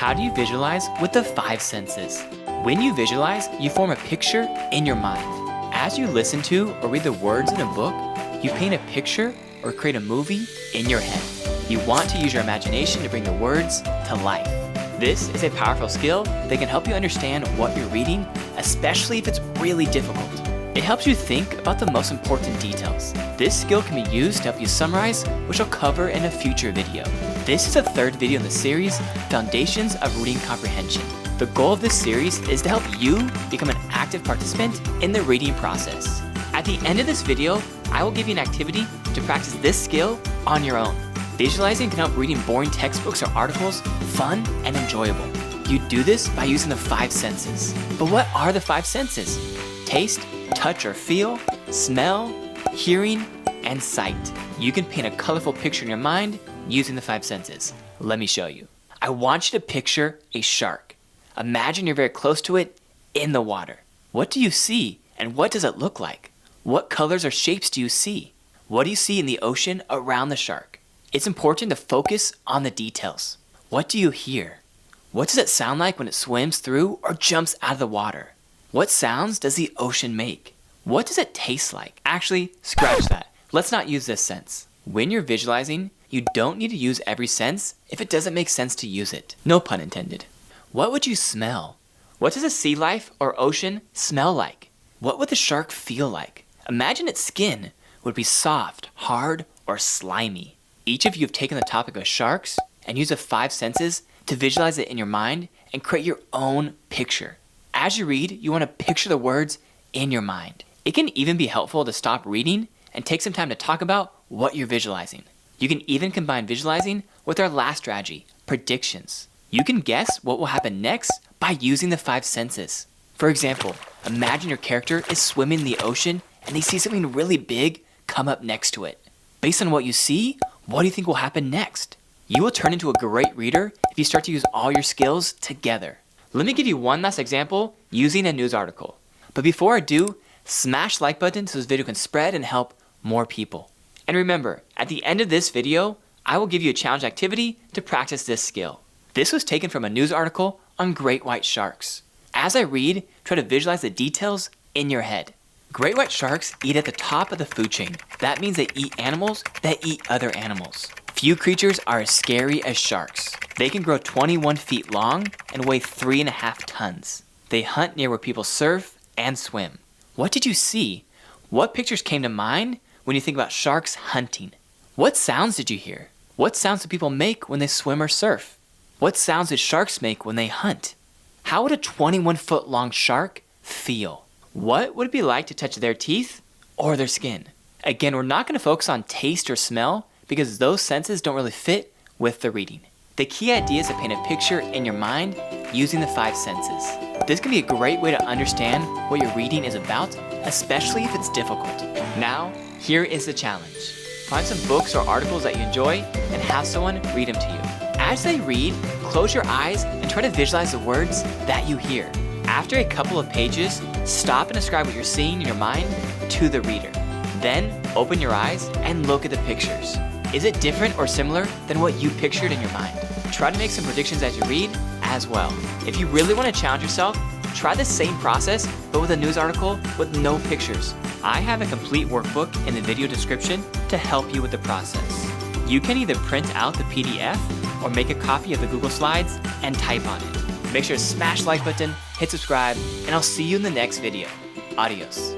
How do you visualize with the 5 senses? When you visualize, you form a picture in your mind. As you listen to or read the words in a book, you paint a picture or create a movie in your head. You want to use your imagination to bring the words to life. This is a powerful skill that can help you understand what you're reading, especially if it's really difficult. It helps you think about the most important details. This skill can be used to help you summarize, which I'll cover in a future video. This is the 3rd video in the series, Foundations of Reading Comprehension. The goal of this series is to help you become an active participant in the reading process. At the end of this video, I will give you an activity to practice this skill on your own. Visualizing can help reading boring textbooks or articles fun and enjoyable. You do this by using the 5 senses. But what are the 5 senses? Taste, touch or feel, smell, hearing, and sight. You can paint a colorful picture in your mind using the 5 senses. Let me show you. I want you to picture a shark. Imagine you're very close to it in the water. What do you see and what does it look like? What colors or shapes do you see? What do you see in the ocean around the shark? It's important to focus on the details. What do you hear? What does it sound like when it swims through or jumps out of the water? What sounds does the ocean make? What does it taste like? Actually, scratch that. Let's not use this sense. When you're visualizing, you don't need to use every sense if it doesn't make sense to use it. No pun intended. What would you smell? What does a sea life or ocean smell like? What would the shark feel like? Imagine its skin would be soft, hard, or slimy. Each of you have taken the topic of sharks and used the 5 senses to visualize it in your mind and create your own picture. As you read, you want to picture the words in your mind. It can even be helpful to stop reading and take some time to talk about what you're visualizing. You can even combine visualizing with our last strategy, predictions. You can guess what will happen next by using the 5 senses. For example, imagine your character is swimming in the ocean and they see something really big come up next to it. Based on what you see, what do you think will happen next? You will turn into a great reader if you start to use all your skills together. Let me give you one last example using a news article. But before I do, smash the like button so this video can spread and help more people. And remember, at the end of this video, I will give you a challenge activity to practice this skill. This was taken from a news article on great white sharks. As I read, try to visualize the details in your head. Great white sharks eat at the top of the food chain. That means they eat animals that eat other animals. Few creatures are as scary as sharks. They can grow 21 feet long and weigh 3.5 tons. They hunt near where people surf and swim. What did you see? What pictures came to mind when you think about sharks hunting? What sounds did you hear? What sounds do people make when they swim or surf? What sounds did sharks make when they hunt? How would a 21-foot long shark feel? What would it be like to touch their teeth or their skin? Again, we're not going to focus on taste or smell because those senses don't really fit with the reading. The key idea is to paint a picture in your mind using the 5 senses. This can be a great way to understand what your reading is about, especially if it's difficult. Now, here is the challenge. Find some books or articles that you enjoy and have someone read them to you. As they read, close your eyes and try to visualize the words that you hear. After a couple of pages, stop and describe what you're seeing in your mind to the reader. Then, open your eyes and look at the pictures. Is it different or similar than what you pictured in your mind? Try to make some predictions as you read as well. If you really want to challenge yourself, try the same process but with a news article with no pictures. I have a complete workbook in the video description to help you with the process. You can either print out the PDF or make a copy of the Google Slides and type on it. Make sure to smash the like button, hit subscribe, and I'll see you in the next video. Adios.